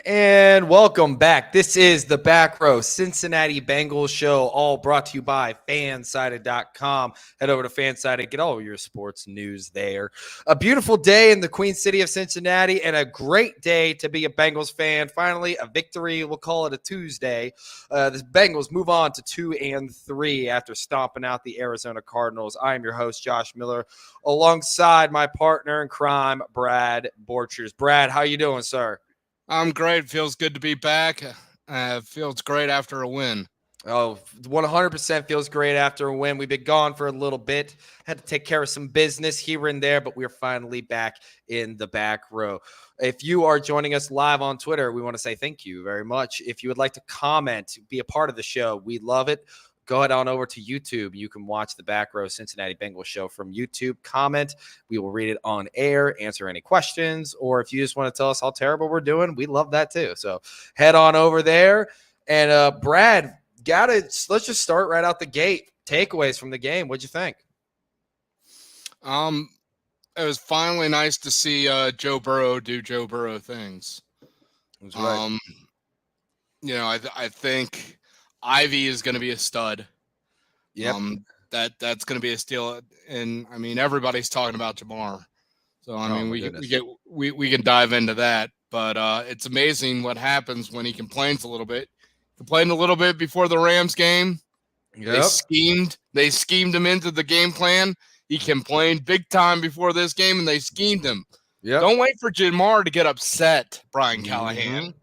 And welcome back. This is the BackRow Cincinnati Bengals show, all brought to you by Fansided.com. Head over to Fansided, get all your sports news there. A beautiful day in the Queen City of Cincinnati and a great day to be a Bengals fan. Finally, a victory. We'll call it a Tuesday. The Bengals move on to 2-3 after stomping out the Arizona Cardinals. I am your host, Josh Miller, alongside my partner in crime, Brad Borchers. Brad, how you doing, sir? I'm great. Feels good to be back. Feels great after a win. Oh, 100% feels great after a win. We've been gone for a little bit, had to take care of some business here and there, but we're finally back in the back row. If you are joining us live on Twitter, we want to say thank you very much. If you would like to comment, be a part of the show, we love it. Go ahead on over to YouTube. You can watch the Back Row Cincinnati Bengals show from YouTube. Comment. We will read it on air, answer any questions, or if you just want to tell us how terrible we're doing, we love that too. So head on over there. And Brad, let's just start right out the gate. Takeaways from the game. What'd you think? It was finally nice to see Joe Burrow do Joe Burrow things. That's right. I think Ivy is going to be a stud. Yep. That's going to be a steal, and I mean everybody's talking about Jamar, so we can dive into that. But it's amazing what happens when he complains a little bit. Complained a little bit before the Rams game. Yep. They schemed him into the game plan. He complained big time before this game, and they schemed him. Yep. Don't wait for Jamar to get upset, Brian Callahan.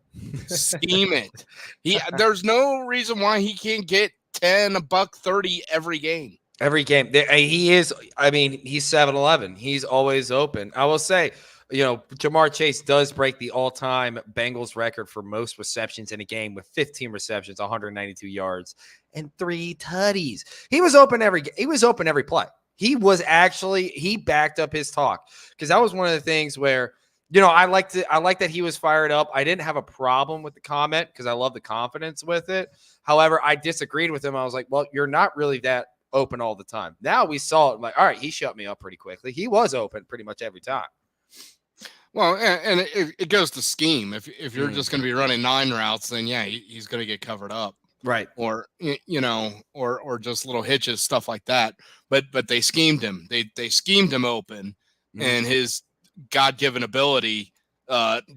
Scheme it. There's no reason why he can't get 10, $130 every game. Every game. He is, I mean, he's 7-11. He's always open. I will say, Jamar Chase does break the all-time Bengals record for most receptions in a game with 15 receptions, 192 yards, and 3 tutties. He was open every play. He backed up his talk, because that was one of the things where, I like that he was fired up. I didn't have a problem with the comment because I love the confidence with it. However, I disagreed with him. I was like, well, you're not really that open all the time. Now we saw it. I'm like, all right, he shut me up pretty quickly. He was open pretty much every time. Well, and it goes to scheme. If you're just going to be running 9 routes, then yeah, he's going to get covered up, right? Or or just little hitches, stuff like that. But they schemed him. They schemed him open, and his God-given ability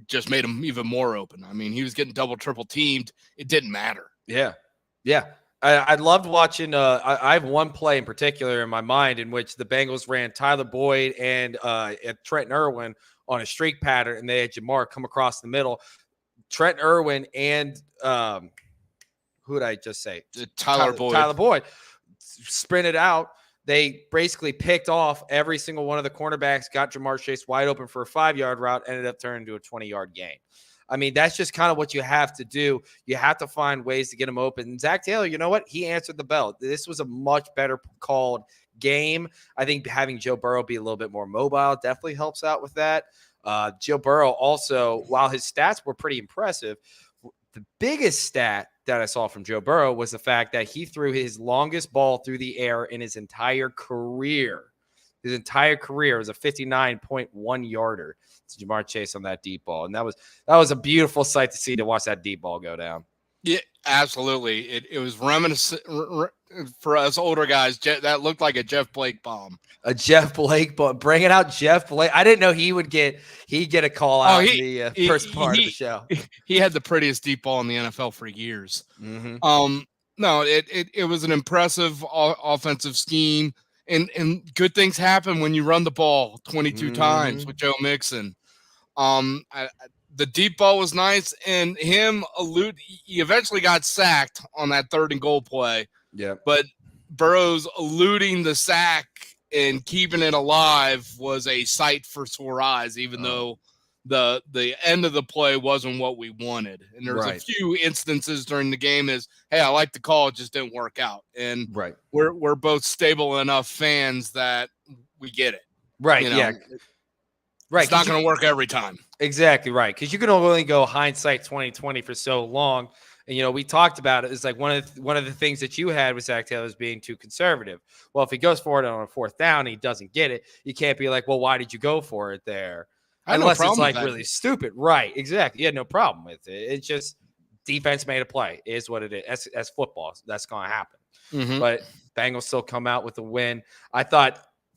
just made him even more open. I mean, he was getting double, triple teamed. It didn't matter. Yeah. I loved watching. I have one play in particular in my mind in which the Bengals ran Tyler Boyd and Trent Irwin on a streak pattern, and they had Jamar come across the middle. Trent Irwin and who did I just say? Tyler Boyd. Tyler Boyd sprinted out. They basically picked off every single one of the cornerbacks, got Jamar Chase wide open for a 5-yard route, ended up turning into a 20-yard gain. I mean, that's just kind of what you have to do. You have to find ways to get him open. And Zach Taylor, you know what? He answered the bell. This was a much better called game. I think having Joe Burrow be a little bit more mobile definitely helps out with that. Joe Burrow also, while his stats were pretty impressive, the biggest stat that I saw from Joe Burrow was the fact that he threw his longest ball through the air in his entire career. His entire career was a 59.1 yarder to Jamar Chase on that deep ball. And that was a beautiful sight to see, to watch that deep ball go down. Yeah, absolutely. It was reminiscent for us older guys. That looked like a Jeff Blake bomb. A Jeff Blake bomb. Bringing out Jeff Blake. I didn't know he'd get a call out in the first part of the show. He had the prettiest deep ball in the NFL for years. Mm-hmm. No, it was an impressive offensive scheme. And good things happen when you run the ball 22 times with Joe Mixon. The deep ball was nice, and he eventually got sacked on that 3rd and goal play. Yeah. But Burrow's eluding the sack and keeping it alive was a sight for sore eyes, even though the end of the play wasn't what we wanted. And there's a few instances during the game hey, I like the call, it just didn't work out. And we're both stable enough fans that we get it. Right. Yeah. Right. It's not going to work every time. Exactly right. Because you can only go hindsight 2020 for so long. And, we talked about it. It's like one of the things that you had with Zach Taylor is being too conservative. Well, if he goes for it on a 4th down and he doesn't get it, you can't be like, well, why did you go for it there? I had no unless it's problem with like that. really stupid. Right. Exactly. You had no problem with it. It's just defense made a play is what it is. That's football. That's going to happen. Mhm. But Bengals still come out with a win.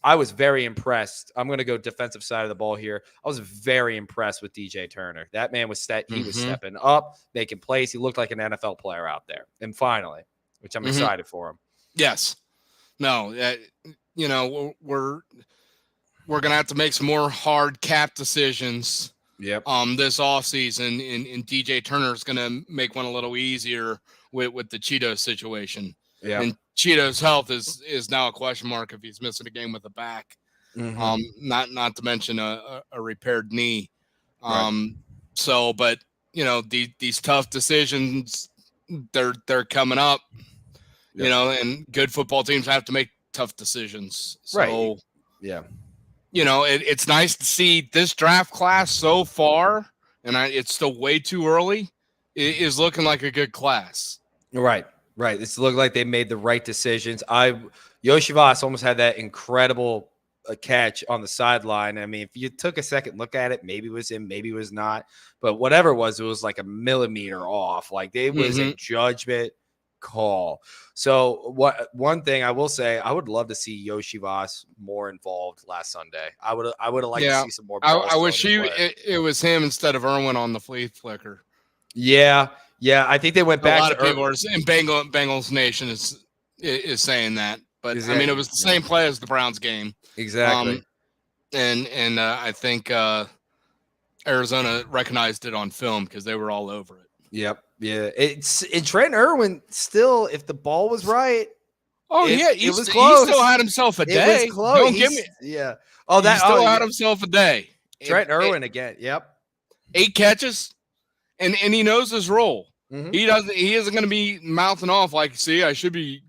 I was very impressed. I'm going to go defensive side of the ball here. I was very impressed with DJ Turner. That man was he was Mhm. stepping up, making plays. He looked like an NFL player out there. And finally, which I'm excited for him. Yes. No, we're going to have to make some more hard cap decisions. Yep. This offseason, and DJ Turner is going to make one a little easier with the Cheetos situation. Yeah. And Cheetos' health is now a question mark if he's missing a game with a back. Not to mention a repaired knee. Right. So, but these tough decisions, they're coming up. Yep. And good football teams have to make tough decisions. So, Right. Yeah. It's nice to see this draft class so far, and it's still way too early. It is looking like a good class. Right. Right. It's looked like they made the right decisions. Yoshi Voss almost had that incredible catch on the sideline. I mean, if you took a second look at it, maybe it was him, maybe it was not. But whatever it was like a millimeter off. Like it was a judgment call. So one thing I will say, I would love to see Yoshi Voss more involved last Sunday. I would have liked to see some more balls. I wish it was him instead of Irwin on the flea flicker. Yeah. I think they went back. A lot of people are in Bengals Nation is saying that, but Exactly. I mean it was the same play as the Browns game. Exactly. And I think Arizona recognized it on film because they were all over it. Yep. Yeah. Trent Irwin still, if the ball was right. It was close. He still had himself a day. It was close. Don't give me. Yeah. He still had himself a day. Trent Irwin again. Yep. 8 catches, and he knows his role. Mm-hmm. He isn't going to be mouthing off like, see, I should be,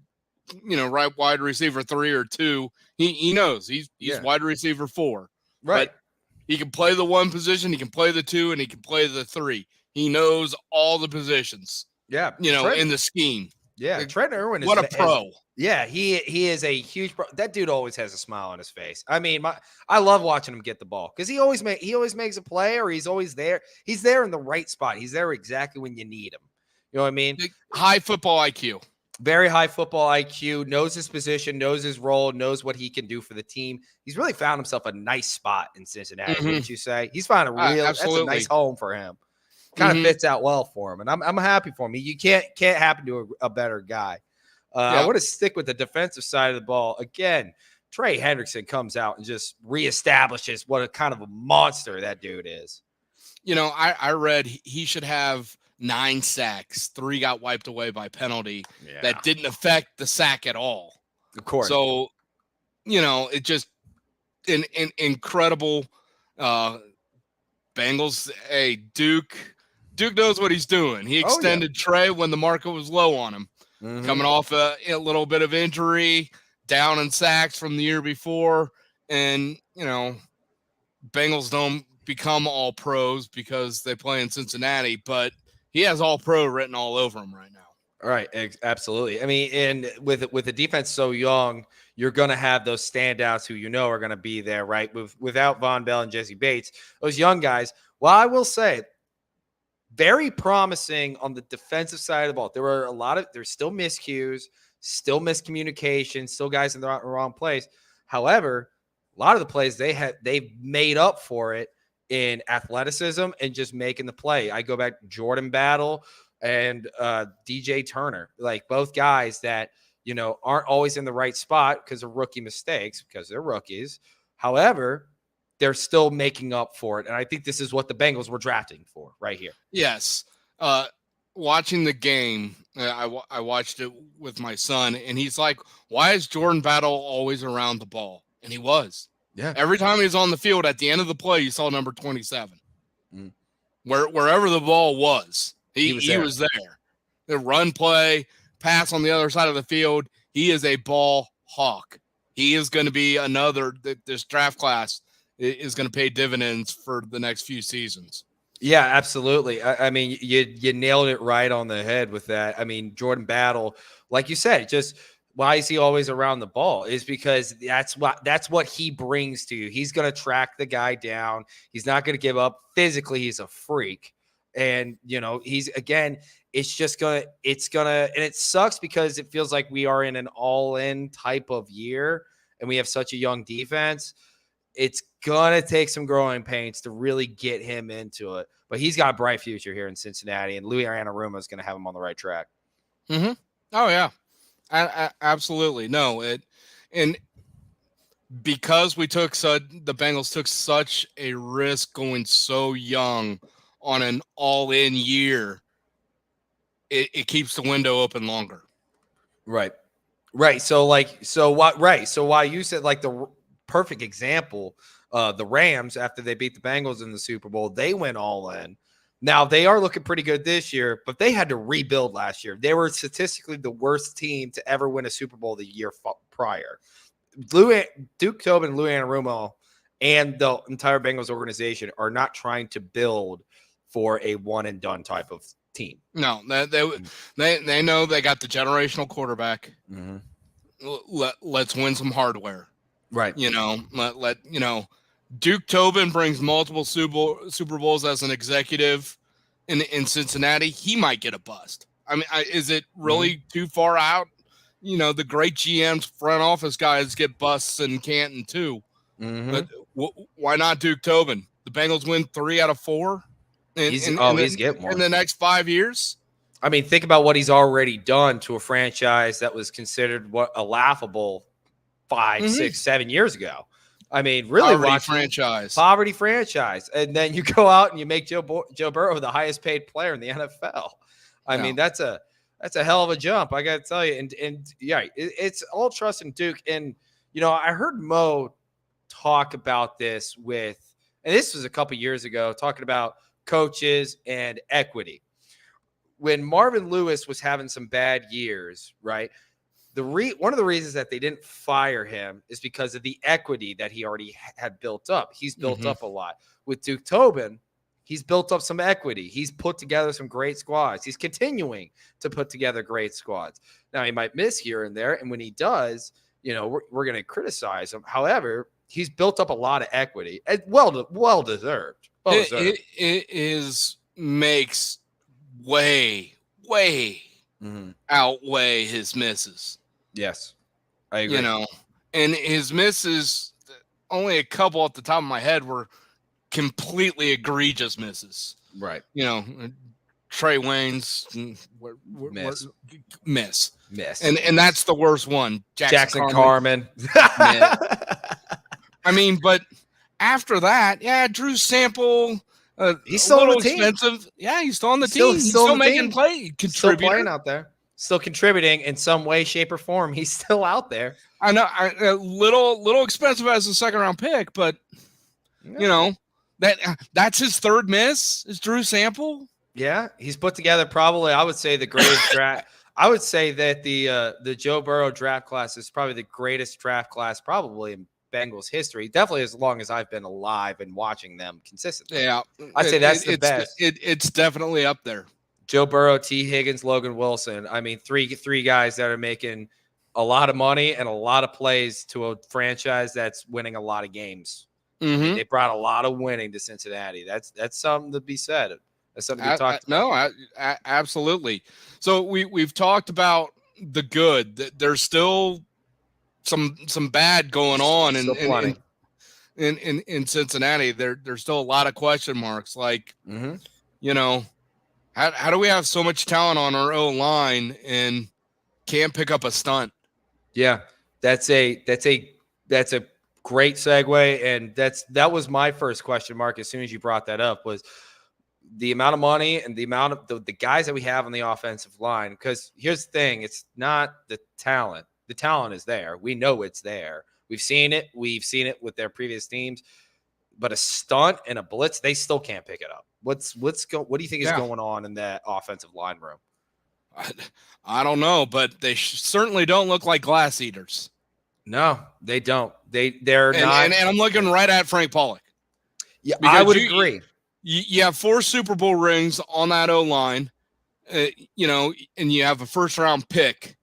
right wide receiver 3 or 2. He knows he's wide receiver 4. Right. But he can play the 1 position, he can play the 2, and he can play the 3. He knows all the positions. Yeah. In the scheme. Yeah. Trent Irwin is a pro. He is a huge pro. That dude always has a smile on his face. I mean, I love watching him get the ball because he always makes a play, or he's always there. He's there in the right spot. He's there exactly when you need him. You know what I mean? High football IQ. Very high football IQ, knows his position, knows his role, knows what he can do for the team. He's really found himself a nice spot in Cincinnati, wouldn't you say? He's found that's a nice home for him. Kind of fits out well for him, and I'm happy for him. You can't happen to a better guy. I want to stick with the defensive side of the ball again. Trey Hendrickson comes out and just reestablishes what a kind of a monster that dude is. I read he should have 9 sacks. 3 got wiped away by penalty. That didn't affect the sack at all. Of course. So, it just an incredible Bengals. Hey, Duke knows what he's doing. He extended Trey when the market was low on him. Coming off a little bit of injury, down in sacks from the year before. And, Bengals don't become all pros because they play in Cincinnati, but he has all pro written all over him right now. All right. Absolutely. I mean, and with the defense so young, you're going to have those standouts who are going to be there, right? Without Von Bell and Jesse Bates, those young guys. Well, I will say, very promising on the defensive side of the ball. There's still miscues, still miscommunication, still guys in the wrong place. However, a lot of the plays they've made up for it in athleticism and just making the play. I go back to Jordan Battle and DJ Turner, like both guys that, aren't always in the right spot because of rookie mistakes, because they're rookies. However, they're still making up for it. And I think this is what the Bengals were drafting for right here. Yes. Watching the game, I watched it with my son, and he's like, why is Jordan Battle always around the ball? And he was. Yeah. Every time he was on the field, at the end of the play, you saw number 27. Wherever the ball was, he was there. The run play, pass on the other side of the field, he is a ball hawk. He is going to be this draft class is going to pay dividends for the next few seasons. Yeah, absolutely. I mean, you nailed it right on the head with that. I mean, Jordan Battle, like you said, just Why is he always around the ball? Is because that's what he brings to you. He's going to track the guy down. He's not going to give up. Physically, he's a freak. And, he's, again, it's going to, and it sucks because it feels like we are in an all-in type of year and we have such a young defense. It's going to take some growing pains to really get him into it. But he's got a bright future here in Cincinnati, and Louis Anarumo is going to have him on the right track. Mm-hmm. Oh, yeah. Absolutely. No, and because the Bengals took such a risk going so young on an all-in year, it keeps the window open longer. Right. So why you said like the perfect example, the Rams, after they beat the Bengals in the Super Bowl, they went all in. Now they are looking pretty good this year, but they had to rebuild last year. They were statistically the worst team to ever win a Super Bowl the year prior. Duke Tobin, Louis Anarumo, and the entire Bengals organization are not trying to build for a one and done type of team. No, they know they got the generational quarterback. Mm-hmm. Let's win some hardware, right? Duke Tobin brings multiple Super Bowls as an executive in Cincinnati. He might get a bust. I mean, is it really too far out? The great GM's front office guys get busts in Canton too. Mm-hmm. But why not Duke Tobin? The Bengals win 3 out of 4 he's getting more in the next 5 years. I mean, think about what he's already done to a franchise that was considered a laughable 5, 6, 7 years ago. I mean, really poverty franchise. And then you go out and you make Joe Burrow the highest paid player in the NFL. I mean, that's a hell of a jump. I got to tell you. And yeah, it's all trust in Duke. And, I heard Mo talk about this and this was a couple years ago, talking about coaches and equity. When Marvin Lewis was having some bad years, right? One of the reasons that they didn't fire him is because of the equity that he already had built up. He's built up a lot. With Duke Tobin, he's built up some equity. He's put together some great squads. He's continuing to put together great squads. Now, he might miss here and there, and when he does, we're going to criticize him. However, he's built up a lot of equity. Well deserved. It makes way outweigh his misses. Yes, I agree. And his misses, only a couple off the top of my head were completely egregious misses. Right. Trey Wayne's miss. And Miss. That's the worst one. Jackson Carman. I mean, but after that, Drew Sample. He's still on the team. Expensive. Yeah, he's still on the team. He's still making play. Still playing out there. Still contributing in some way, shape, or form. He's still out there. I know. A little expensive as a second-round pick, but that's his third miss. Is Drew Sample? Yeah, he's put together probably, I would say, the greatest draft. I would say that the Joe Burrow draft class is probably the greatest draft class probably in Bengals history, definitely as long as I've been alive and watching them consistently. Yeah, I'd say that's the best. It's definitely up there. Joe Burrow, T. Higgins, Logan Wilson. I mean, three guys that are making a lot of money and a lot of plays to a franchise that's winning a lot of games. Mm-hmm. They brought a lot of winning to Cincinnati. That's something to be said. That's something to be talked about. No, absolutely. So we've talked about the good. There's still some bad going on in Cincinnati. There's still a lot of question marks. Like, how do we have so much talent on our O line and can't pick up a stunt? Yeah, that's a great segue, and that was my first question mark. As soon as you brought that up, was the amount of money and the amount of the guys that we have on the offensive line. Because here's the thing: it's not the talent. The talent is there. We know it's there. We've seen it. We've seen it with their previous teams. But a stunt and a blitz, they still can't pick it up. What do you think is going on in that offensive line room? I don't know, but they certainly don't look like glass eaters. No, they don't. They're not. And I'm looking right at Frank Pollock. Yeah, I would agree. You have 4 Super Bowl rings on that O line, and you have a first round pick.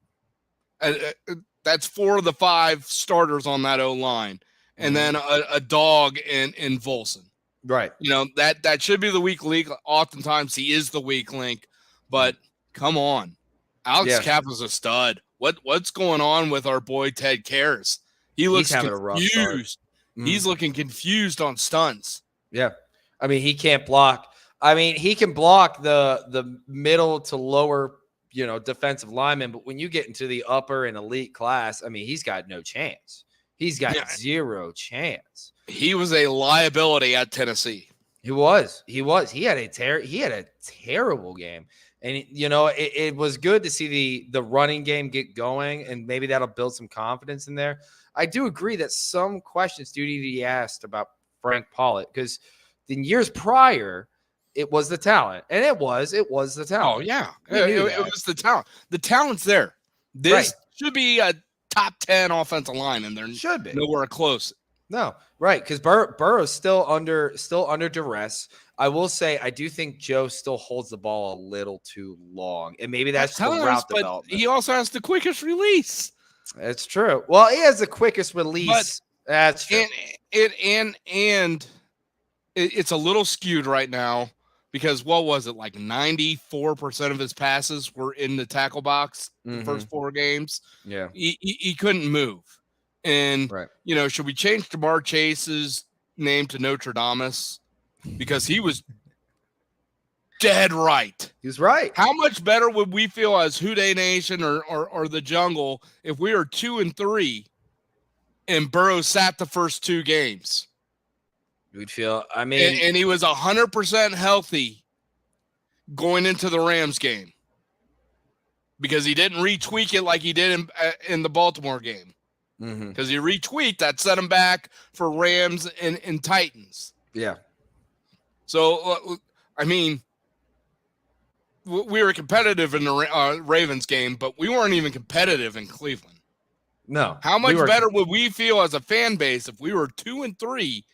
That's 4 of the 5 starters on that O-line. And then a dog in Volson. Right. That should be the weak link. Oftentimes he is the weak link, but come on. Alex Kappa is a stud. What's going on with our boy Ted Karras? He looks having a rough start. confused. He's looking confused on stunts. Yeah. I mean, he can't block. I mean, he can block the middle to lower, defensive linemen, but when you get into the upper and elite class, I mean, he's got no chance. He's got zero chance. He was a liability at Tennessee. He was. He had a terrible game. And it was good to see the running game get going, and maybe that'll build some confidence in there. I do agree that some questions do need to be asked about Frank Pollitt, because in years prior, it was the talent, and it was the talent. Oh yeah, it was the talent. The talent's there. This should be a top 10 offensive line, and there should be nowhere close. No, right, because Burrow's still under duress. I will say I do think Joe still holds the ball a little too long, and maybe that's the route development. He also has the quickest release. That's true. Well, he has the quickest release. That's true. And it's a little skewed right now because what was it, like 94% of his passes were in the tackle box the first 4 games. Yeah, he couldn't move. And should we change Jamar Chase's name to Notre Dame? Because he was dead right. He's right. How much better would we feel as Houday Nation or the Jungle if we were 2-3 and Burrow sat the first 2 games? We'd feel. I mean, and he was 100% healthy going into the Rams game because he didn't retweak it like he did in the Baltimore game. Because he retweaked that, set him back for Rams and Titans. Yeah. So, I mean, we were competitive in the Ravens game, but we weren't even competitive in Cleveland. No. How much better would we feel as a fan base if we were 2-3,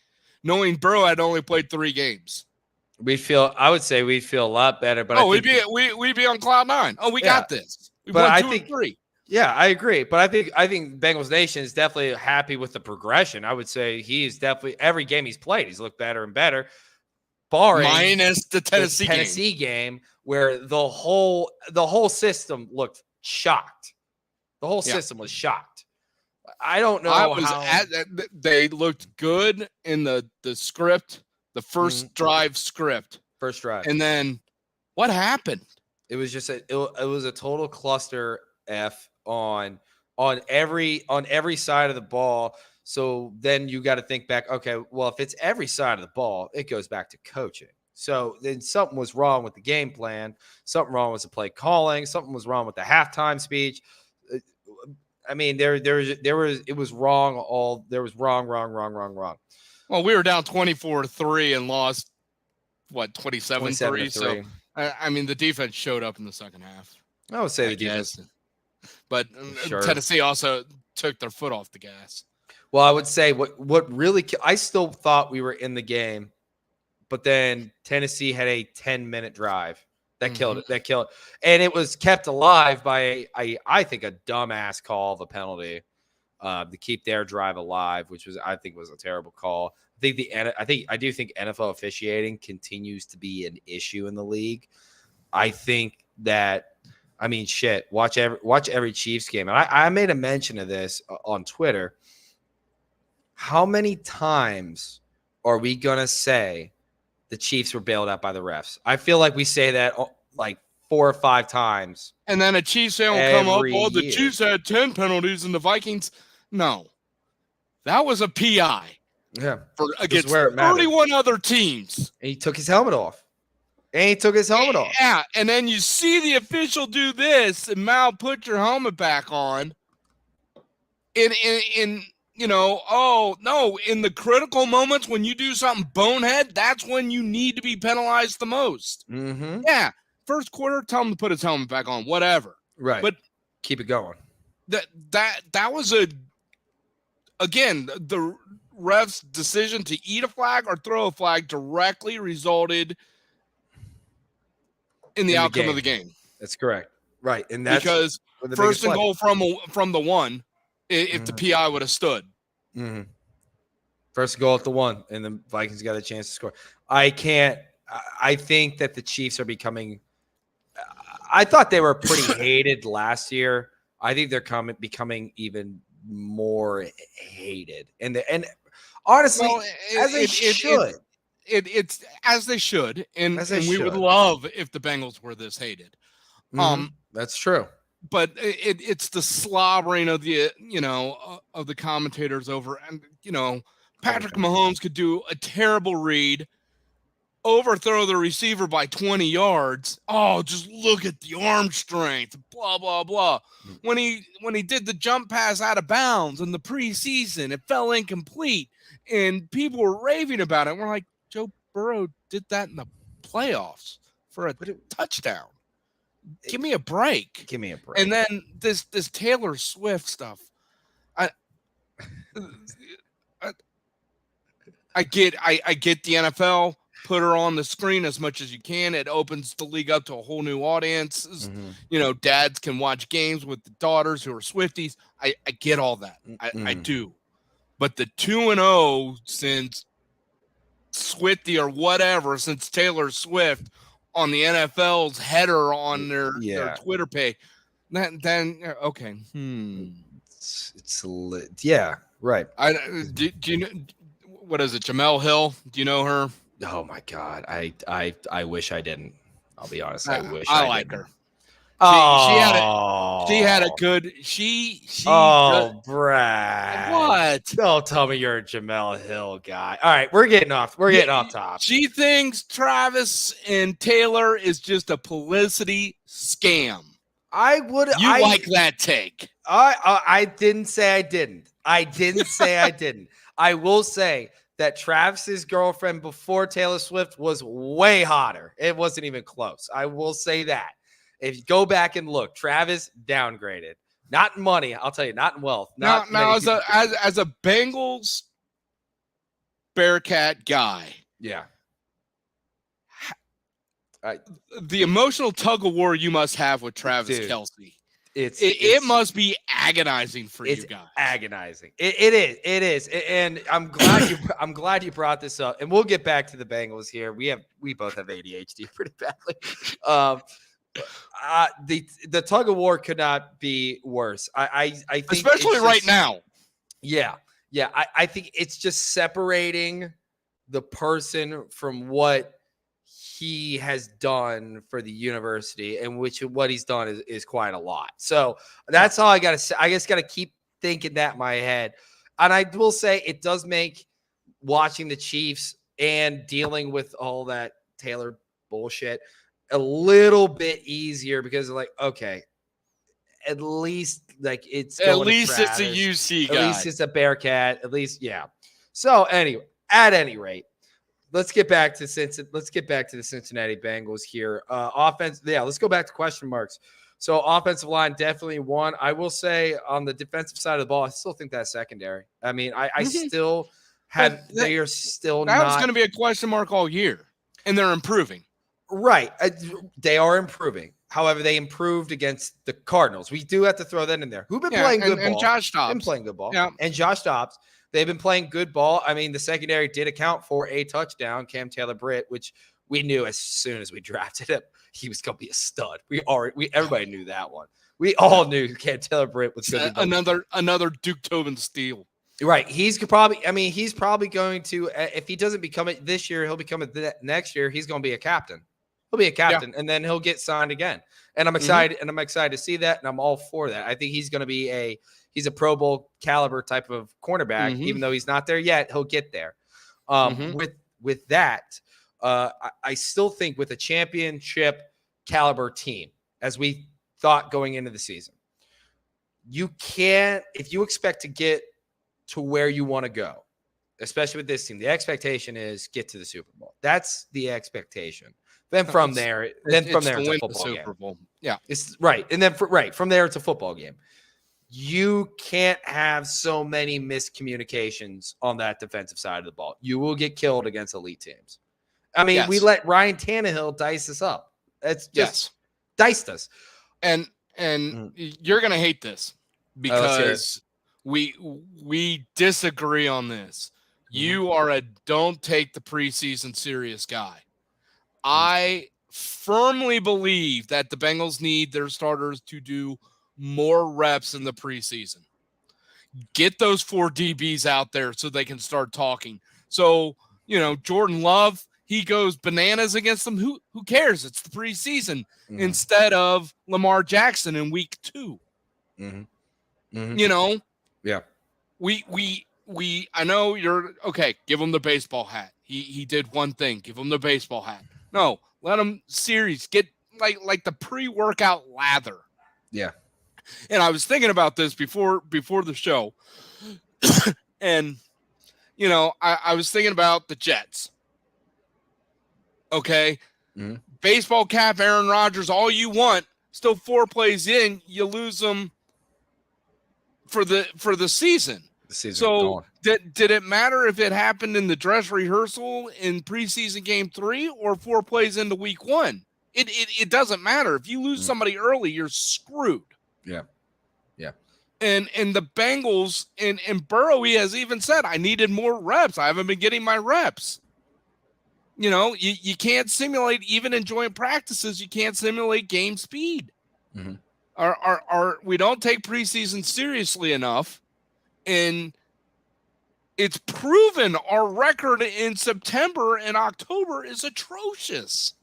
knowing Burrow had only played 3 games? I would say we'd feel a lot better. But we'd be on cloud 9. Oh, we got this. We won 2-3. Yeah, I agree. But I think Bengals Nation is definitely happy with the progression. I would say he's definitely every game he's played, he's looked better and better. Barring minus the Tennessee game where the whole system looked shocked. The whole system was shocked. I don't know they looked good in the script, the first drive script. First drive. And then what happened? It was just it was a total cluster F on every side of the ball. So then you got to think back, okay, well, if it's every side of the ball, it goes back to coaching. So then something was wrong with the game plan, something wrong with the play calling, something was wrong with the halftime speech. I mean, it was wrong. There was wrong. Well, we were down 24-3 and lost 27-3. So I mean, the defense showed up in the second half. I would say the defense, but Tennessee also took their foot off the gas. Well, I would say what really I still thought we were in the game, but then Tennessee had a 10-minute drive that killed it. That killed it. And it was kept alive by I think a dumbass call of a penalty to keep their drive alive, which I think was a terrible call. I do think NFL officiating continues to be an issue in the league. I think that watch every Chiefs game. And I made a mention of this on Twitter. How many times are we going to say the Chiefs were bailed out by the refs? I feel like we say that like 4 or 5 times. And then a Chiefs fan will come up, the Chiefs had 10 penalties and the Vikings. No, that was a PI. Yeah. Against 31 other teams. And he took his helmet off. Yeah. And then you see the official do this, and Mal, put your helmet back on. In the critical moments when you do something bonehead, that's when you need to be penalized the most. Mm-hmm. Yeah. First quarter, tell him to put his helmet back on, whatever. Right. But keep it going. That was the ref's decision to eat a flag or throw a flag directly resulted in the outcome of the game. That's correct. Right, and that's because the first biggest and play. goal from the 1, if the PI would have stood. Mm-hmm. First goal at the 1, and the Vikings got a chance to score. I think that the Chiefs are becoming. I thought they were pretty hated last year. I think they're becoming even more hated, and honestly, Well, as they should. It's as they should, and As they we would should. love if the Bengals were this hated. That's true. But it's the slobbering of the of the commentators over, and Patrick Mahomes could do a terrible read, overthrow the receiver by 20 yards. Oh, just look at the arm strength, blah, blah, blah. When he did the jump pass out of bounds in the preseason, it fell incomplete, and people were raving about it. We're like, Joe Burrow did that in the playoffs for a touchdown. Give me a break. Give me a break. And then this Taylor Swift stuff. I get the NFL. Put her on the screen as much as you can. It opens the league up to a whole new audience. Dads can watch games with the daughters who are Swifties. I get all that. I do. But the 2-0 since Swifty or whatever, since Taylor Swift on the NFL's header on their Twitter page, then okay. It's yeah, right. Do you know what is it? Jamel Hill? Do you know her? Oh my God, I wish I didn't. I'll be honest. I wish I like her. She had a good. Brad. What? Don't tell me you're a Jamel Hill guy. All right, we're getting off top. She thinks Travis and Taylor is just a publicity scam. You like that take? I didn't say I didn't. I didn't say I didn't. I will say that Travis's girlfriend before Taylor Swift was way hotter. It wasn't even close. I will say that. If you go back and look, Travis downgraded. Not in money, I'll tell you, not in wealth. Now as a Bengals Bearcat guy, yeah. The emotional tug of war you must have with Travis Kelce. It must be agonizing for you guys. Agonizing. It is. And I'm glad you brought this up. And we'll get back to the Bengals here. We both have ADHD pretty badly. The tug of war could not be worse. I think, especially right now. Yeah. I think it's just separating the person from what he has done for the university, and what he's done is quite a lot. So that's all I got to say. I just got to keep thinking that in my head. And I will say it does make watching the Chiefs and dealing with all that Taylor bullshit a little bit easier, because like, okay, at least like it's a UC guy. At least it's a Bearcat. At least, yeah. So anyway, at any rate, let's get back to the Cincinnati Bengals here. Offense, let's go back to question marks. So offensive line definitely one. I will say on the defensive side of the ball, I still think that's secondary. I mean, I still have. They are still not. That was going to be a question mark all year, and they're improving. Right, they are improving. However, they improved against the Cardinals. We do have to throw that in there. Who've been playing good ball? And Josh Dobbs. Been playing good ball. Yeah. And Josh Dobbs. They've been playing good ball. I mean, the secondary did account for a touchdown, Cam Taylor-Britt, which we knew as soon as we drafted him, he was going to be a stud. Everybody knew that one. We all knew Cam Taylor-Britt was going to be another Duke Tobin steal. Right. He's probably going to, if he doesn't become it this year, he'll become it next year. He's going to be a captain. He'll be a captain, and then he'll get signed again. And I'm excited, and I'm excited to see that, and I'm all for that. I think he's going to be he's a Pro Bowl caliber type of cornerback. Even though he's not there yet, he'll get there. With that, I still think with a championship caliber team, as we thought going into the season, you can't, if you expect to get to where you want to go, especially with this team, the expectation is get to the Super Bowl. That's the expectation. Then from there, it's a football game. Yeah, it's right. And then from there, it's a football game. You can't have so many miscommunications on that defensive side of the ball. You will get killed against elite teams. I mean, we let Ryan Tannehill dice us up. It's just diced us. And you're gonna hate this because we disagree on this. You are a don't take the preseason serious guy. I firmly believe that the Bengals need their starters to do more reps in the preseason. Get those 4 DBs out there so they can start talking. So, Jordan Love, he goes bananas against them. Who cares? It's the preseason instead of Lamar Jackson in week 2. Yeah. We I know you're okay. Give him the baseball hat. He did one thing. Give him the baseball hat. No, let him series get like the pre-workout lather. Yeah. And I was thinking about this before the show. And I was thinking about the Jets. Okay. Baseball cap, Aaron Rodgers, all you want. Still 4 plays in, you lose them for the season. So did it matter if it happened in the dress rehearsal in preseason game 3 or 4 plays into week 1? It doesn't matter. If you lose somebody early, you're screwed. Yeah. Yeah. And the Bengals and Burrow, he has even said, I needed more reps. I haven't been getting my reps. You can't simulate, even in joint practices, you can't simulate game speed. We don't take preseason seriously enough. And it's proven our record in September and October is atrocious.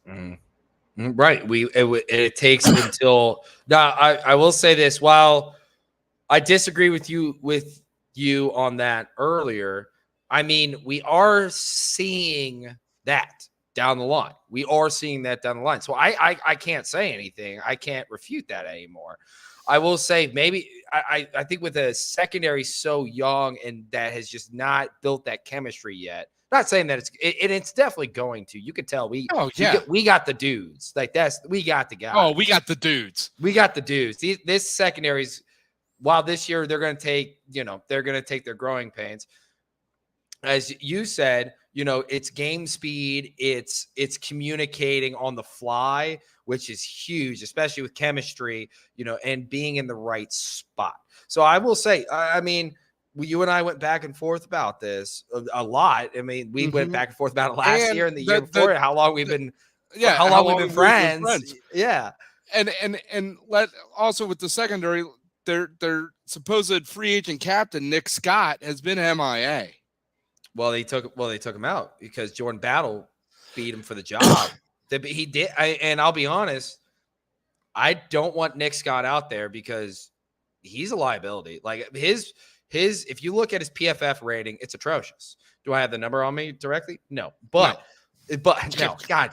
Right. It takes until now. I will say this. While I disagree with you on that earlier, I mean, we are seeing that down the line. We are seeing that down the line. So I can't say anything. I can't refute that anymore. I will say maybe I think with a secondary so young and that has just not built that chemistry yet. Not saying that it's definitely going to. You could tell we got the dudes. We got the guys. Oh, we got the dudes. We got the dudes. This secondary's, while this year they're going to take their growing pains. As you said, it's game speed, it's communicating on the fly, which is huge, especially with chemistry, and being in the right spot. So I will say, I mean, you and I went back and forth about this a lot. I mean, we went back and forth about it last year and the year before. How long we've been, how long we've been friends. Yeah, and let also with the secondary, their supposed free agent captain Nick Scott has been MIA. Well, they took him out because Jordan Battle beat him for the job. He did, and I'll be honest, I don't want Nick Scott out there because he's a liability. Like his, if you look at his PFF rating, it's atrocious. Do I have the number on me directly? No, but no, God,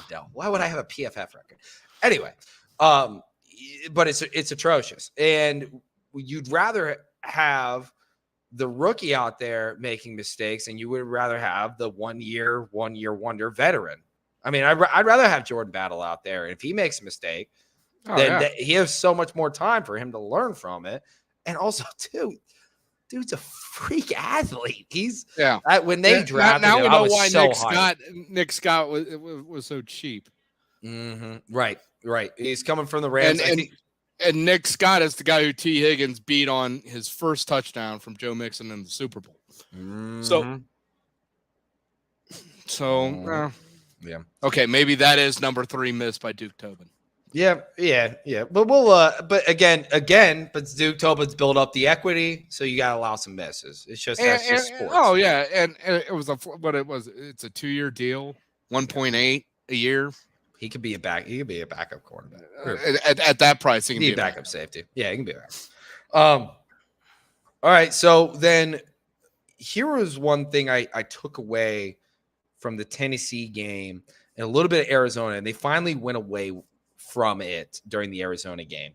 no. Why would I have a PFF record? Anyway, but it's atrocious, and you'd rather have the rookie out there making mistakes, and you would rather have the one year wonder veteran. I mean, I'd rather have Jordan Battle out there. And if he makes a mistake, then he has so much more time for him to learn from it. And also, too, dude's a freak athlete. He's when they drafted him, we know why so Nick Scott was so cheap. Right. He's coming from the Rams. And Nick Scott is the guy who T. Higgins beat on his first touchdown from Joe Mixon in the Super Bowl. So okay, maybe that is number 3 missed by Duke Tobin. Yeah. But we'll but Duke Tobin's built up the equity, so you gotta allow some misses. It's just that's just sports. Oh yeah, and it was it's a 2-year deal, 1.8 a year. He could be a backup quarterback. At that price, he can be a backup safety. Yeah, he can be a backup. All right. So then here was one thing I took away from the Tennessee game and a little bit of Arizona, and they finally went away from it during the Arizona game.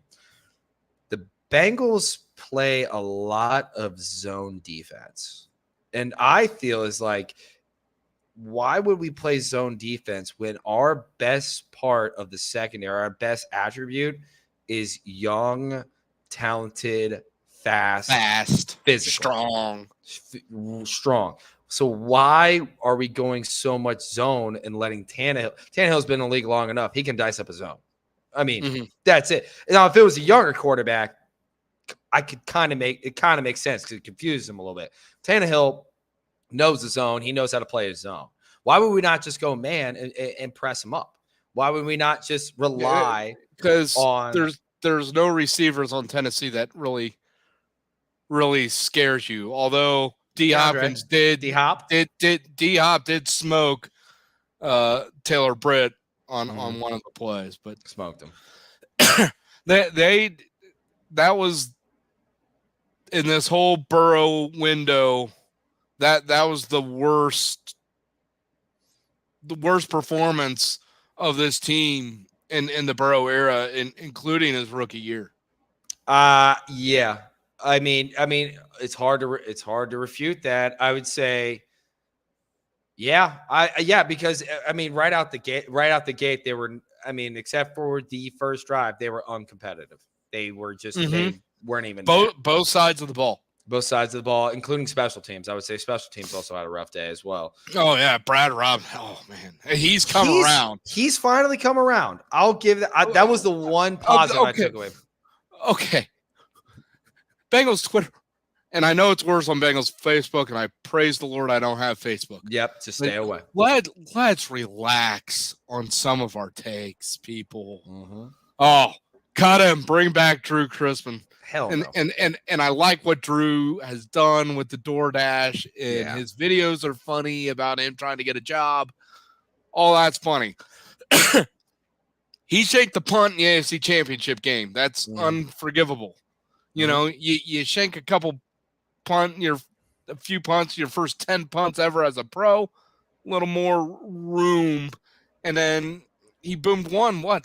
The Bengals play a lot of zone defense. And I feel is like, why would we play zone defense when our best part of the secondary, our best attribute is young, talented, fast, physical, strong. So why are we going so much zone and letting Tannehill? Tannehill's been in the league long enough. He can dice up a zone. I mean, that's it. Now, if it was a younger quarterback, I could kind of make sense because it confuses him a little bit. Tannehill knows the zone. He knows how to play his zone. Why would we not just go man and press him up? Why would we not just rely on there's no receivers on Tennessee that really scares you. Although D Hopkins did smoke Taylor Britt on one of the plays, but smoked him. That was in this whole Burrow window. That was the worst performance of this team in the Burrow era, including his rookie year. Yeah. I mean, it's hard to refute that. I would say, yeah, because I mean, right out the gate, they were. I mean, except for the first drive, they were uncompetitive. They were just they weren't even both sides of the ball. Both sides of the ball, including special teams. I would say special teams also had a rough day as well. Oh, yeah. Brad Robb. Oh, man. He's come around. He's finally come around. I'll give that. That was the one positive I took away. Okay. Bengals Twitter. And I know it's worse on Bengals Facebook, and I praise the Lord I don't have Facebook. Yep. Just stay away. Let's relax on some of our takes, people. Oh, cut him. Bring back Drew Crispin. Hell no. And I like what Drew has done with the DoorDash, and his videos are funny about him trying to get a job. All that's funny. He shanked the punt in the AFC Championship game. That's unforgivable. You know, you shank a few punts, your first 10 punts ever as a pro, a little more room, and then he boomed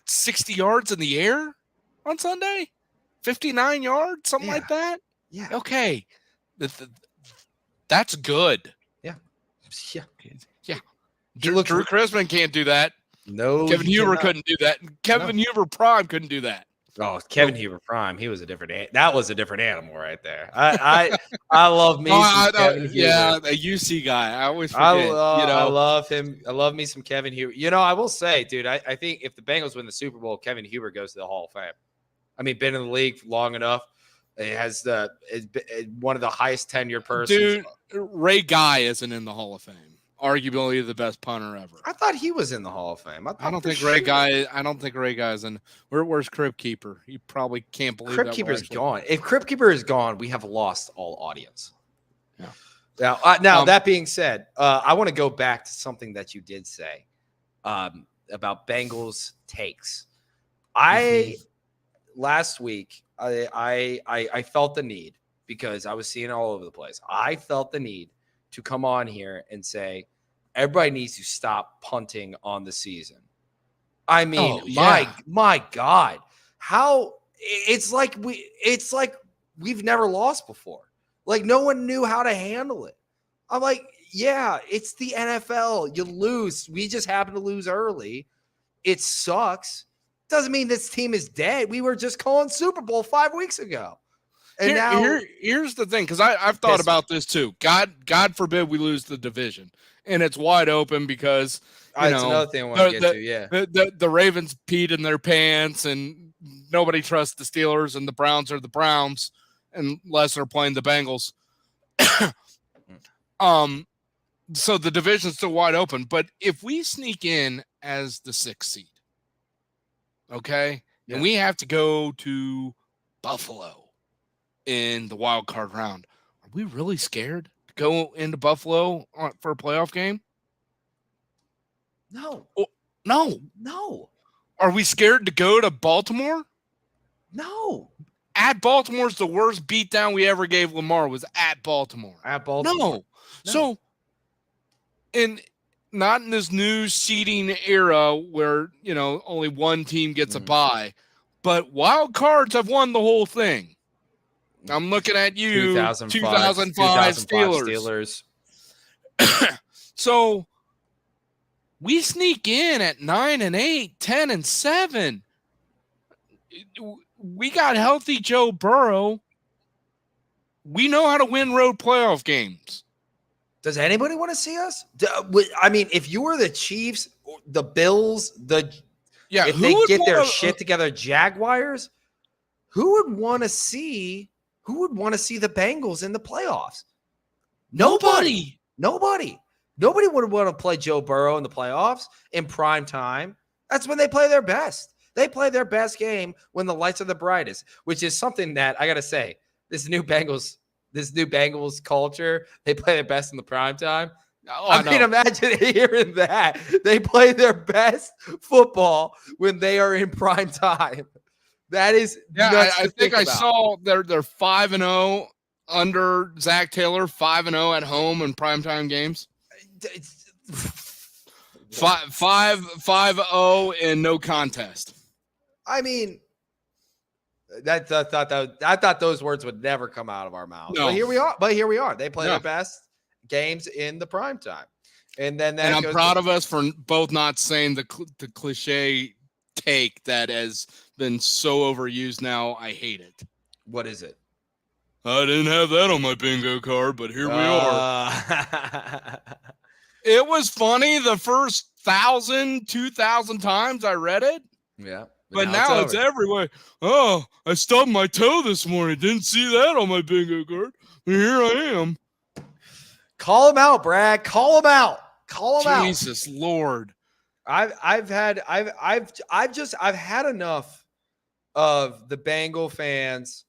60 yards in the air on Sunday? 59 yards, something like that? Yeah. Okay. That's good. Yeah. Drew Crispin can't do that. No. Kevin Huber couldn't do that. Kevin Huber Prime couldn't do that. Oh, Kevin Huber Prime. He was that was a different animal right there. I love me some Kevin Huber. Yeah, a UC guy. I always forget. I love him. I love me some Kevin Huber. You know, I will say, dude, I think if the Bengals win the Super Bowl, Kevin Huber goes to the Hall of Fame. I mean, been in the league long enough. It has one of the highest tenured persons. Dude, Ray Guy isn't in the Hall of Fame. Arguably the best punter ever. I thought he was in the Hall of Fame. I don't think Ray Guy is in. Where's Crib Keeper? You probably can't believe Crib Keeper's gone. If Crib Keeper is gone, we have lost all audience. Yeah. Now that being said, I want to go back to something that you did say about Bengals takes. Last week, I felt the need because I was seeing it all over the place. I felt the need to come on here and say everybody needs to stop punting on the season. I mean, my God, how it's like we've never lost before. Like no one knew how to handle it. I'm like, yeah, it's the NFL. You lose. We just happen to lose early. It sucks. Doesn't mean this team is dead. We were just calling Super Bowl 5 weeks ago. And here's the thing, because I've thought about this too. God forbid we lose the division, and it's wide open because that's another thing I want to get to. Yeah, the Ravens peed in their pants, and nobody trusts the Steelers, and the Browns are the Browns unless they're playing the Bengals. So the division's still wide open. But if we sneak in as the 6th seed, okay, and we have to go to Buffalo in the wild card round, are we really scared to go into Buffalo for a playoff game? No. No. Are we scared to go to Baltimore? No. At Baltimore's the worst beatdown we ever gave Lamar was at Baltimore. No. So, not in this new seeding era where, only one team gets a bye, but wild cards have won the whole thing. I'm looking at you, 2005 Steelers. So we sneak in at 9-8, 10-7. We got healthy Joe Burrow. We know how to win road playoff games. Does anybody want to see us? I mean, if you were the Chiefs, the Bills, Yeah, if they get their shit together, Jaguars, who would want to see the Bengals in the playoffs? Nobody would want to play Joe Burrow in the playoffs in prime time. That's when they play their best. They play their best game when the lights are the brightest, which is something that I got to say, this new Bengals culture, they play their best in the prime time. I mean, imagine hearing that. They play their best football when they are in prime time. That is nuts I think I saw they're 5-0 under Zach Taylor, 5-0 at home in primetime games. 5-0 in no contest. I mean, I thought those words would never come out of our mouths. No. But here we are. They play their best games in the prime time. And I'm proud of us for both not saying the cliche take that has been so overused now. I hate it. What is it? I didn't have that on my bingo card, but here we are. It was funny the first 1,000, 2,000 times I read it. Yeah. But now it's everywhere. Oh, I stubbed my toe this morning. Didn't see that on my bingo card. And here I am. Call him out, Brad. Call him out. Jesus Lord. I've had enough of the Bengal fans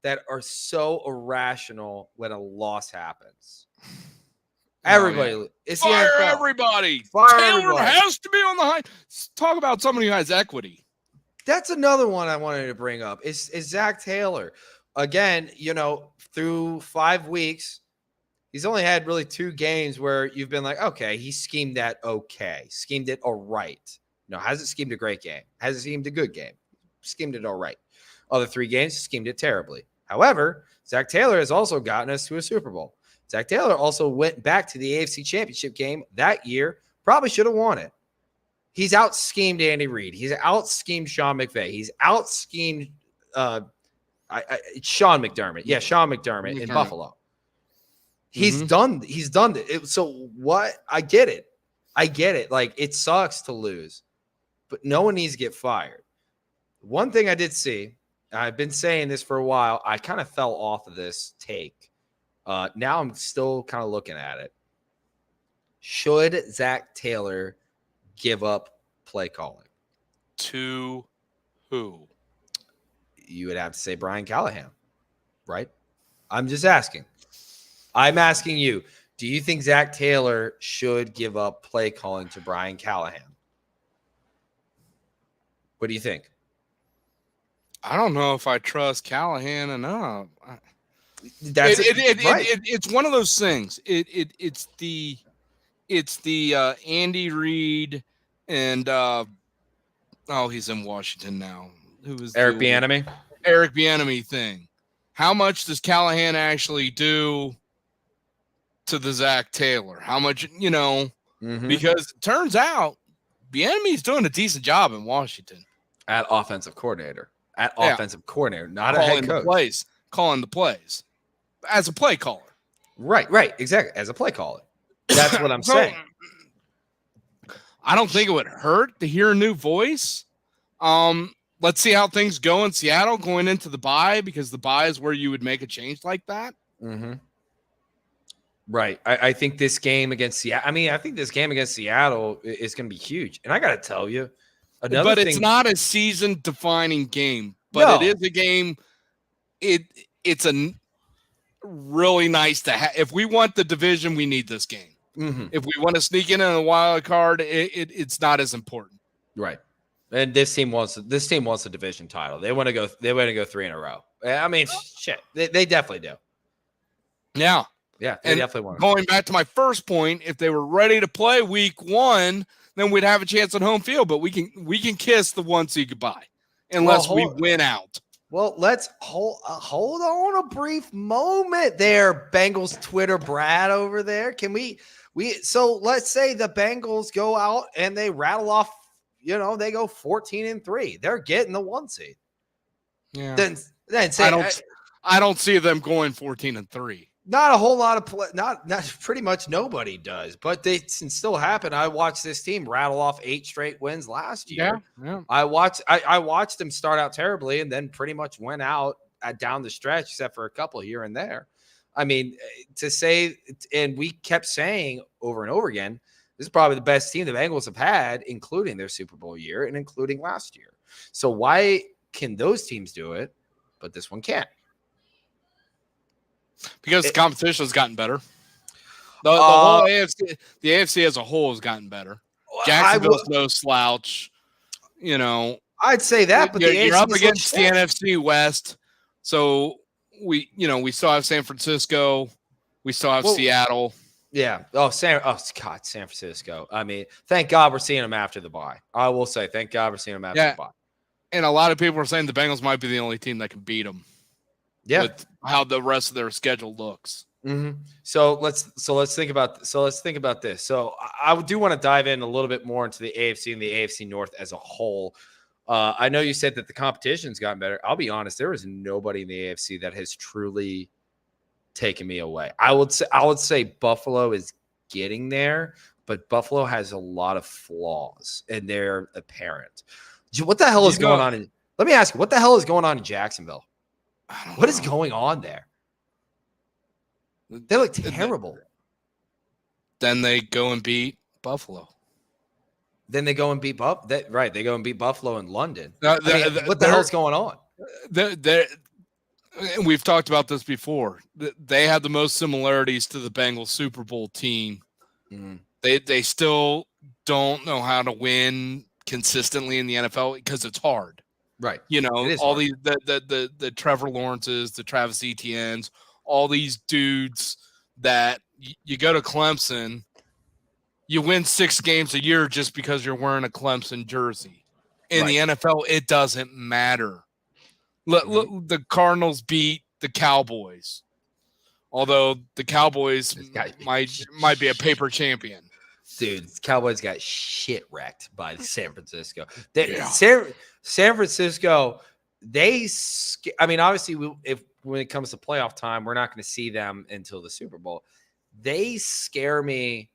that are so irrational when a loss happens. Everybody, it's fire everybody. Taylor has to be on the high. Talk about somebody who has equity. That's another one I wanted to bring up. Is Zach Taylor again? Through 5 weeks, he's only had really 2 games where you've been like, okay, he schemed that schemed it all right. Hasn't schemed a great game, hasn't schemed a good game, schemed it all right. Other 3 games, schemed it terribly. However, Zach Taylor has also gotten us to a Super Bowl. Zach Taylor also went back to the AFC Championship game that year. Probably should have won it. He's out-schemed Andy Reid. He's out-schemed Sean McVay. He's out-schemed Sean McDermott. Yeah, Sean McDermott in Buffalo. He's done it. So what? I get it. Like, it sucks to lose, but no one needs to get fired. One thing I did see, I've been saying this for a while, I kind of fell off of this take. Now I'm still kind of looking at it. Should Zach Taylor give up play calling? To who? You would have to say Brian Callahan, right? I'm just asking. I'm asking you, do you think Zach Taylor should give up play calling to Brian Callahan? What do you think? I don't know if I trust Callahan enough. That's right. It's one of those things. It's the Andy Reid and he's in Washington now. Who was Eric Bieniemy? Eric Bieniemy thing. How much does Callahan actually do to the Zach Taylor? How much, because it turns out Bieniemy's doing a decent job in Washington. At offensive coordinator. Offensive coordinator, not a head coach. Calling the plays. As a play caller. Right, exactly. As a play caller. That's what I'm saying. I don't think it would hurt to hear a new voice. Let's see how things go in Seattle going into the bye, because the bye is where you would make a change like that. Mm-hmm. Right. I think this game against Seattle. Seattle is going to be huge. And I got to tell you, it's not a season-defining game. But it is a game. It's a really nice to have. If we want the division, we need this game. Mm-hmm. If we want to sneak in a wild card, it's not as important. Right. And this team wants a division title. They want to go 3 in a row. I mean, shit. They definitely do. Yeah. Yeah, they definitely want. Going back to my first point, if they were ready to play week 1, then we'd have a chance at home field. But we can kiss the 1 seed goodbye unless we win out. Well, let's hold on a brief moment there, Bengals Twitter Brad over there. Can we so let's say the Bengals go out and they rattle off, they go 14-3. They're getting the 1 seed. Yeah. Then say I don't see them going 14-3. Not a whole lot of play. Not pretty much nobody does, but they can still happen. I watched this team rattle off 8 straight wins last year. Yeah. I watched them start out terribly and then pretty much went out down the stretch, except for a couple here and there. I mean, to say, and we kept saying over and over again, this is probably the best team the Bengals have had, including their Super Bowl year and including last year. So why can those teams do it, but this one can't? Because the competition has gotten better. The whole AFC, the AFC as a whole has gotten better. Jacksonville's no slouch. You know, I'd say that, but you're up against the NFC West. So we still have San Francisco. We still have Seattle. Yeah. San Francisco. I mean, thank God we're seeing them after the bye. I will say, thank God we're seeing them after the bye. And a lot of people are saying the Bengals might be the only team that can beat them. Yeah. With how the rest of their schedule looks. Mm-hmm. So let's think about this. So I do want to dive in a little bit more into the AFC and the AFC North as a whole. I know you said that the competition's gotten better. I'll be honest, there is nobody in the AFC that has truly taken me away. I would say Buffalo is getting there, but Buffalo has a lot of flaws, and they're apparent. What the hell is going on? Let me ask you, what the hell is going on in Jacksonville? What is going on there? They look terrible. Then they go and beat Buffalo. Then they go and beat Buffalo. Right. They go and beat Buffalo in London. What the hell is going on? We've talked about this before. They have the most similarities to the Bengals Super Bowl team. Mm-hmm. They still don't know how to win consistently in the NFL because it's hard. Right. You know, all hard. the Trevor Lawrences, the Travis Etiennes, all these dudes that you go to Clemson, you win 6 games a year just because you're wearing a Clemson jersey. In the NFL, it doesn't matter. Look, the Cardinals beat the Cowboys, although the Cowboys might be a paper champion. Dude, Cowboys got shit wrecked by San Francisco. San Francisco, obviously, when it comes to playoff time, we're not going to see them until the Super Bowl. They scare me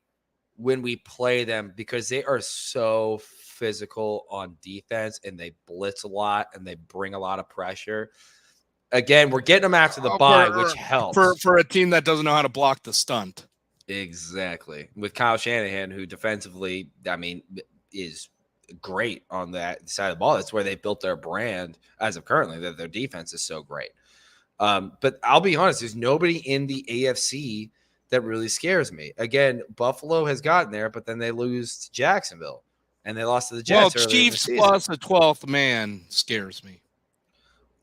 when we play them because they are so physical on defense and they blitz a lot and they bring a lot of pressure. Again, we're getting them after the bye, which helps. For a team that doesn't know how to block the stunt. Exactly. With Kyle Shanahan, who defensively, is great on that side of the ball. That's where they built their brand as of currently, that their defense is so great. But I'll be honest, there's nobody in the AFC that really scares me. Again, Buffalo has gotten there, but then they lose to Jacksonville, and they lost to the Jets. Well, Chiefs plus the 12th man scares me.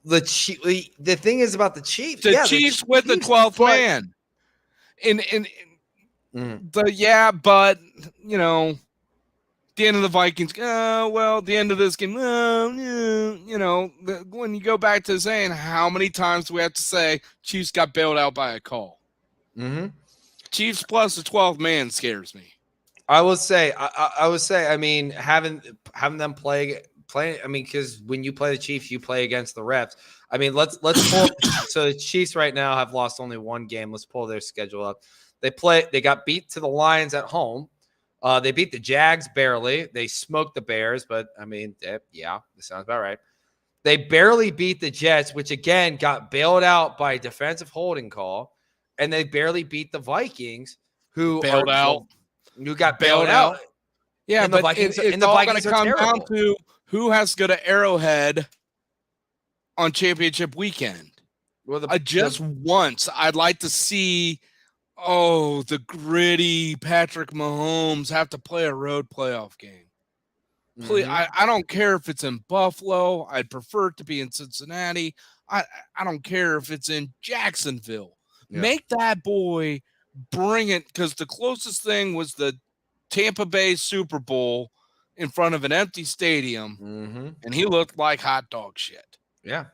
The thing is about the Chiefs. The Chiefs with the 12th man. But you know, the end of the Vikings. The end of this game. When you go back to saying how many times do we have to say Chiefs got bailed out by a call? Mm-hmm. Chiefs plus the 12th man scares me. I would say. I mean, having them play. I mean, because when you play the Chiefs, you play against the refs. I mean, let's pull. So the Chiefs right now have lost only 1 game. Let's pull their schedule up. They got beat to the Lions at home. They beat the Jags barely. They smoked the Bears, but I mean, that sounds about right. They barely beat the Jets, which again got bailed out by a defensive holding call, and they barely beat the Vikings, who got bailed out. Yeah, and but the Vikings, it's all going to come down to who has to go to Arrowhead on championship weekend. Well, once I'd like to see. Oh, the gritty Patrick Mahomes have to play a road playoff game. Please, I don't care if it's in Buffalo. I'd prefer it to be in Cincinnati. I don't care if it's in Jacksonville. Yeah. Make that boy bring it, because the closest thing was the Tampa Bay Super Bowl in front of an empty stadium, and he looked like hot dog shit. Yeah,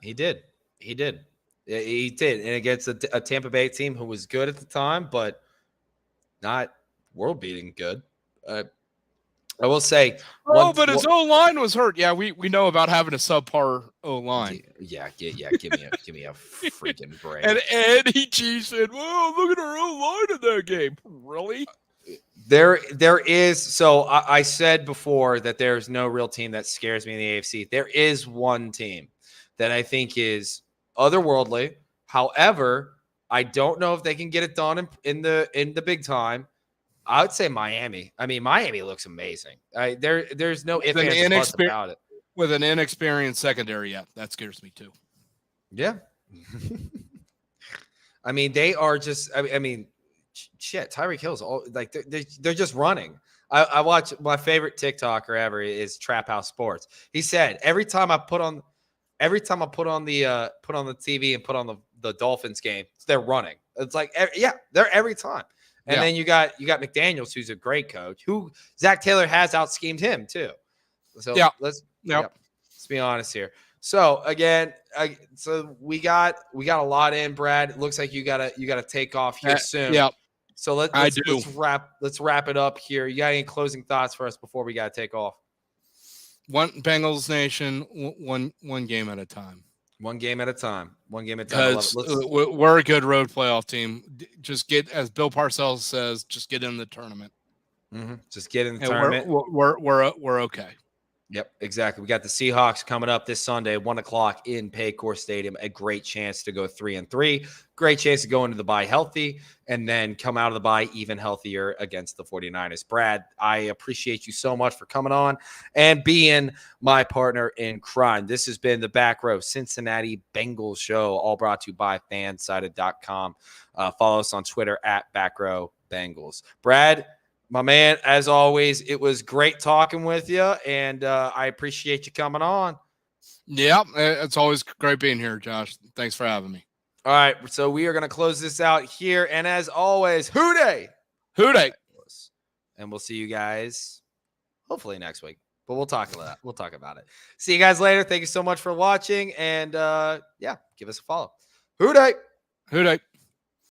he did. He did, and against a Tampa Bay team who was good at the time, but not world-beating good. I will say. But his O line was hurt. Yeah, we know about having a subpar O line. Yeah, give me a freaking break. And Eddie G said, "Well, look at our O line in that game." Really? There is. So I said before that there's no real team that scares me in the AFC. There is one team that I think is otherworldly. However, I don't know if they can get it done in the big time. I would say Miami. I mean, Miami looks amazing. There's no ifs, ands, or buts about it. With an inexperienced secondary, yeah, that scares me too. Yeah. I mean, they are just. I mean, shit. Tyreek Hill's all like they're just running. I watch my favorite TikToker ever is Trap House Sports. He said every time I put on the TV and put on the Dolphins game, they're running. It's like they're every time. And then you got McDaniels, who's a great coach, who Zach Taylor has out schemed him too. So let's be honest here. So again, so we got a lot in, Brad. It looks like you gotta take off here soon. Yeah. So let's wrap it up here. You got any closing thoughts for us before we gotta take off? One Bengals Nation, one game at a time. One game at a time. Because we're a good road playoff team. Just get, as Bill Parcells says, just get in the tournament. Mm-hmm. Just get in the tournament. We're okay. Yep, exactly. We got the Seahawks coming up this Sunday, 1:00 in Paycor Stadium. A great chance to go 3-3. Great chance to go into the bye healthy and then come out of the bye even healthier against the 49ers. Brad, I appreciate you so much for coming on and being my partner in crime. This has been the Back Row Cincinnati Bengals show, all brought to you by fansided.com. Follow us on Twitter at BackRow Bengals. Brad, my man, as always, it was great talking with you, and I appreciate you coming on. Yeah, it's always great being here, Josh. Thanks for having me. All right, so we are going to close this out here, and as always, Hooday! And we'll see you guys hopefully next week, but we'll talk about it. See you guys later. Thank you so much for watching, and give us a follow. Hooday!